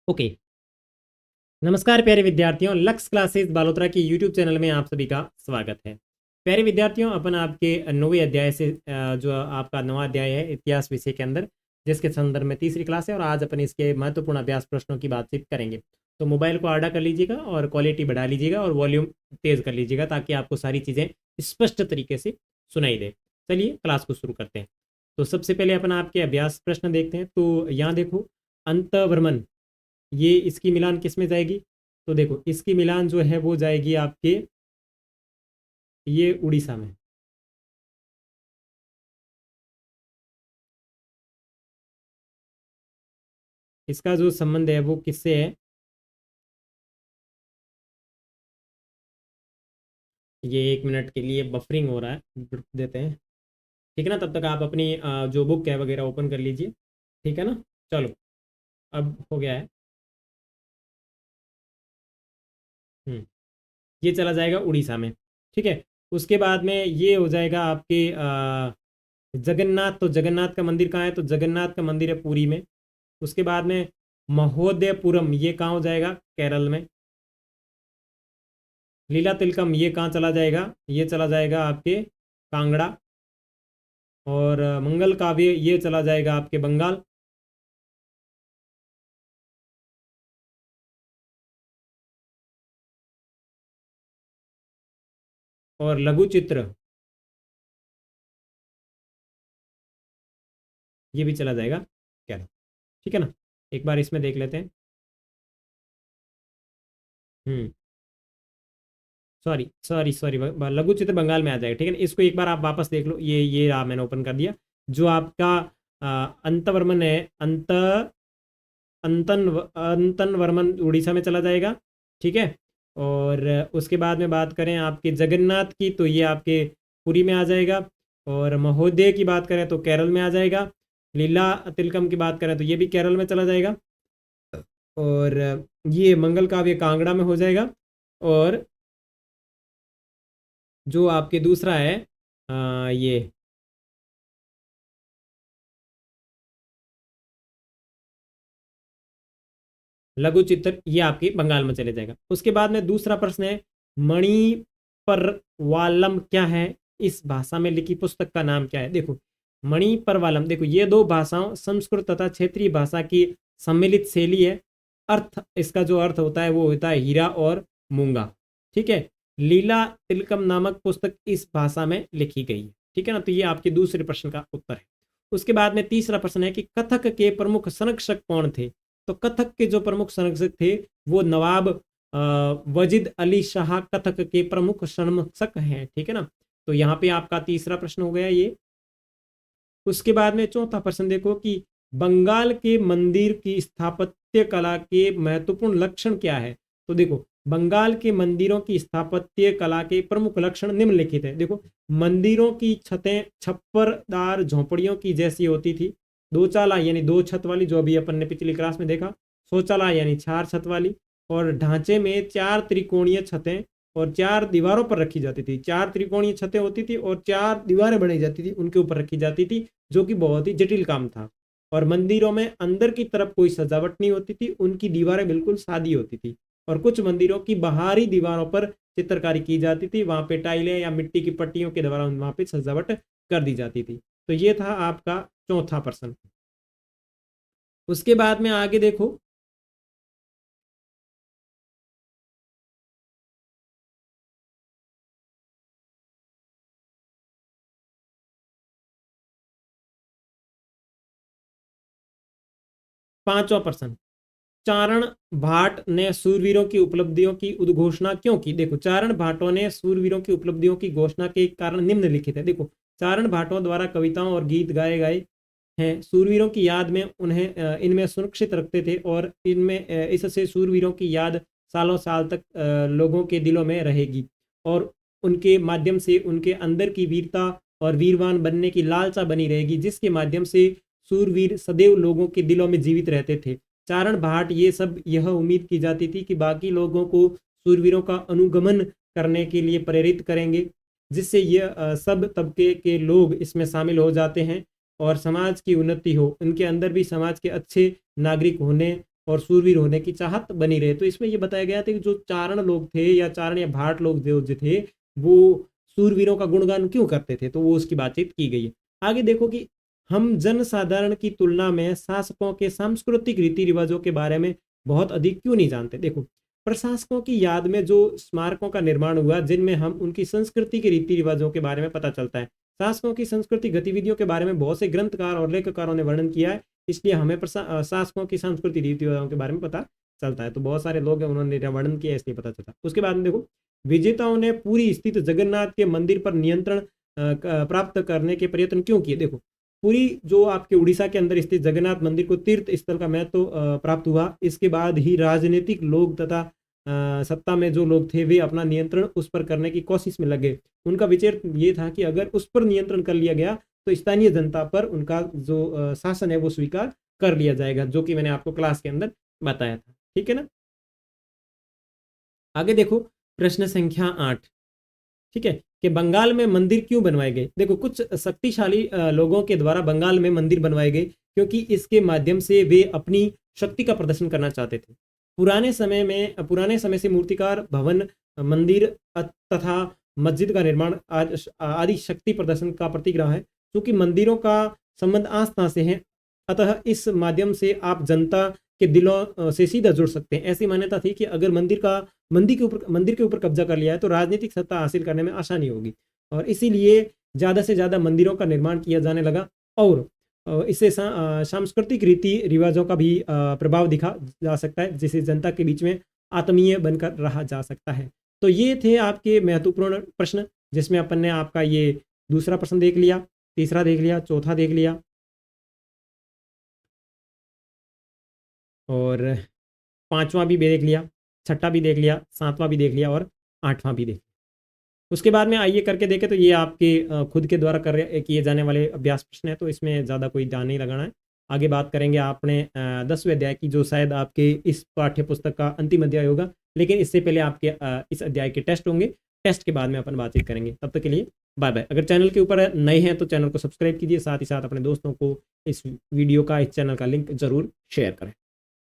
Okay. नमस्कार प्यारे विद्यार्थियों, लक्ष्य क्लासेस बालोतरा की यूट्यूब चैनल में आप सभी का स्वागत है। प्यारे विद्यार्थियों, अपन आपके 9वें अध्याय से जो आपका 9वां अध्याय है इतिहास विषय के अंदर, जिसके संदर्भ में तीसरी क्लास है और आज अपन इसके महत्वपूर्ण अभ्यास प्रश्नों की बातचीत करेंगे। तो मोबाइल को आड़ा कर लीजिएगा और क्वालिटी बढ़ा लीजिएगा और वॉल्यूम तेज कर लीजिएगा ताकि आपको सारी चीज़ें स्पष्ट तरीके से सुनाई दे। चलिए क्लास को शुरू करते हैं। तो सबसे पहले अपन आपके अभ्यास प्रश्न देखते हैं। तो यहाँ देखो, अंतवर्मन, ये इसकी मिलान किस में जाएगी? तो देखो, इसकी मिलान जो है वो जाएगी आपके ये उड़ीसा में। इसका जो संबंध है वो किससे है? ये 1 मिनट के लिए बफरिंग हो रहा है, रुक देते हैं। ठीक है ना, तब तक आप अपनी जो बुक है वगैरह ओपन कर लीजिए। ठीक है ना, चलो अब हो गया है। ये चला जाएगा उड़ीसा में। ठीक है, उसके बाद में ये हो जाएगा आपके जगन्नाथ। तो जगन्नाथ का मंदिर कहाँ है? तो जगन्नाथ का मंदिर है पुरी में। उसके बाद में महोदयपुरम, ये कहाँ हो जाएगा? केरल में। लीला तिलकम, ये कहाँ चला जाएगा? ये चला जाएगा आपके कांगड़ा। और मंगल काव्य, ये चला जाएगा आपके बंगाल। और लघु चित्र, ये भी चला जाएगा केरल। ठीक है ना, एक बार इसमें देख लेते हैं। हम्म सॉरी सॉरी सॉरी, लघु चित्र बंगाल में आ जाएगा। ठीक है ना, इसको एक बार आप वापस देख लो। ये रहा, मैंने ओपन कर दिया। जो आपका अंतवर्मन है, अंतन वर्मन उड़ीसा में चला जाएगा। ठीक है, और उसके बाद में बात करें आपके जगन्नाथ की, तो ये आपके पुरी में आ जाएगा। और महोदय की बात करें तो केरल में आ जाएगा। लीला तिलकम की बात करें तो ये भी केरल में चला जाएगा। और ये मंगल काव्य कांगड़ा में हो जाएगा। और जो आपके दूसरा है ये लघु चित्र, ये आपके बंगाल में चले जाएगा। उसके बाद में दूसरा प्रश्न है, मणिपर्वालम क्या है? इस भाषा में लिखी पुस्तक का नाम क्या है? देखो, मणिपर्वालम, देखो ये दो भाषाओं संस्कृत तथा क्षेत्रीय भाषा की सम्मिलित शैली है। अर्थ, इसका जो अर्थ होता है वो होता है हीरा और मूंगा। ठीक है, लीला तिलकम नामक पुस्तक इस भाषा में लिखी गई है। ठीक है ना, तो ये आपके दूसरे प्रश्न का उत्तर है। उसके बाद में तीसरा प्रश्न है कि कथक के प्रमुख संरक्षक कौन थे? तो कथक के जो प्रमुख संरक्षक थे वो नवाब वजीद अली शाह कथक के प्रमुख संरक्षक हैं। ठीक है ना, तो यहाँ पे आपका तीसरा प्रश्न हो गया ये। उसके बाद में चौथा प्रश्न देखो कि बंगाल के मंदिर की स्थापत्य कला के महत्वपूर्ण लक्षण क्या है? तो देखो, बंगाल के मंदिरों की स्थापत्य कला के प्रमुख लक्षण निम्नलिखित है। देखो, मंदिरों की छतें छप्परदार झोंपड़ियों की जैसी होती थी। दो चाला यानी दो छत वाली, जो अभी अपन ने पिछली क्लास में देखा। शौचाला यानी चार छत वाली। और ढांचे में चार त्रिकोणीय छतें और चार दीवारों पर रखी जाती थी। चार त्रिकोणीय छतें होती थी और चार दीवारें बनाई जाती थी, उनके ऊपर रखी जाती थी, जो कि बहुत ही जटिल काम था। और मंदिरों में अंदर की तरफ कोई सजावट नहीं होती थी, उनकी दीवारें बिल्कुल सादी होती थी। और कुछ मंदिरों की बाहरी दीवारों पर चित्रकारी की जाती थी, वहां पे टाइलें या मिट्टी की पट्टियों के द्वारा वहां पे सजावट कर दी जाती थी। तो ये था आपका चौथा प्रश्न। उसके बाद में आगे देखो, 5वां प्रश्न, चारण भाट ने सूरवीरों की उपलब्धियों की उद्घोषणा क्यों की? देखो, चारण भाटों ने सूरवीरों की उपलब्धियों की घोषणा के कारण निम्नलिखित है। देखो, चारण भाटों द्वारा कविताओं और गीत गाए गए हैं। सूरवीरों की याद में उन्हें इनमें सुरक्षित रखते थे और इनमें इससे सूरवीरों की याद सालों साल तक लोगों के दिलों में रहेगी। और उनके माध्यम से उनके अंदर की वीरता और वीरवान बनने की लालसा बनी रहेगी, जिसके माध्यम से सूरवीर सदैव लोगों के दिलों में जीवित रहते थे। चारण भाट ये सब यह उम्मीद की जाती थी कि बाकी लोगों को सूरवीरों का अनुगमन करने के लिए प्रेरित करेंगे, जिससे यह सब तबके के लोग इसमें शामिल हो जाते हैं और समाज की उन्नति हो। उनके अंदर भी समाज के अच्छे नागरिक होने और सूरवीर होने की चाहत बनी रहे। तो इसमें ये बताया गया था कि जो चारण लोग थे या चारण या भाट लोग जो थे वो सूरवीरों का गुणगान क्यों करते थे, तो वो उसकी बातचीत की गई है। आगे देखो कि हम जनसाधारण की तुलना में शासकों के सांस्कृतिक रीति रिवाजों के बारे में बहुत अधिक क्यों नहीं जानते। देखो, प्रशासकों की याद में जो स्मारकों का निर्माण हुआ जिनमें हम उनकी संस्कृति के रीति रिवाजों के बारे में पता चलता है। शासकों की सांस्कृतिक गतिविधियों के बारे में बहुत से ग्रंथकार और लेखकारों ने वर्णन किया है, इसलिए हमें शासकों की सांस्कृतिक रीति रिवाजों के बारे में पता चलता है। तो बहुत सारे लोग हैं उन्होंने वर्णन किया, इसलिए पता चलता। उसके बाद में देखो, विजेताओं ने पूरी स्थित जगन्नाथ के मंदिर पर नियंत्रण प्राप्त करने के प्रयत्न क्यों किए। देखो, पूरी जो आपके उड़ीसा के अंदर स्थित जगन्नाथ मंदिर को तीर्थ स्थल का महत्व प्राप्त हुआ, इसके बाद ही राजनीतिक लोग तथा सत्ता में जो लोग थे वे अपना नियंत्रण उस पर करने की कोशिश में लगे। उनका विचार ये था कि अगर उस पर नियंत्रण कर लिया गया तो स्थानीय जनता पर उनका जो शासन है वो स्वीकार कर लिया जाएगा, जो कि मैंने आपको क्लास के अंदर बताया था। ठीक है ना। आगे देखो प्रश्न संख्या 8, ठीक है, कि बंगाल में मंदिर क्यों बनवाए गए। देखो, कुछ शक्तिशाली लोगों के द्वारा बंगाल में मंदिर बनवाए गए क्योंकि इसके माध्यम से वे अपनी शक्ति का प्रदर्शन करना चाहते थे। पुराने समय से मूर्तिकार भवन, मंदिर तथा मस्जिद का निर्माण आज आदि शक्ति प्रदर्शन का प्रतीक रहा है। क्योंकि मंदिरों का संबंध आस्था से है, अतः इस माध्यम से आप जनता के दिलों से सीधा जुड़ सकते हैं। ऐसी मान्यता थी कि अगर मंदिर के ऊपर कब्जा कर लिया है तो राजनीतिक सत्ता हासिल करने में आसानी होगी, और इसीलिए ज़्यादा से ज़्यादा मंदिरों का निर्माण किया जाने लगा। और इससे सांस्कृतिक रीति रिवाजों का भी प्रभाव दिखा जा सकता है, जिसे जनता के बीच में आत्मीय बनकर रहा जा सकता है। तो ये थे आपके महत्वपूर्ण प्रश्न, जिसमें अपन ने आपका ये दूसरा प्रश्न देख लिया, तीसरा देख लिया, चौथा देख लिया और पांचवा भी देख लिया, छठा भी देख लिया, सातवां भी देख लिया और आठवां भी देख लिया। उसके बाद में आइए करके देखें तो ये आपके खुद के द्वारा किए जाने वाले अभ्यास प्रश्न है, तो इसमें ज़्यादा कोई ध्यान नहीं लगाना है। आगे बात करेंगे आपने 10वें अध्याय की, जो शायद आपके इस पाठ्य पुस्तक का अंतिम अध्याय होगा, लेकिन इससे पहले आपके इस अध्याय के टेस्ट होंगे। टेस्ट के बाद में अपन बातचीत करेंगे। तब तक के लिए बाय बाय। अगर चैनल के ऊपर नए हैं तो चैनल को सब्सक्राइब कीजिए, साथ ही साथ अपने दोस्तों को इस वीडियो का, इस चैनल का लिंक जरूर शेयर करें।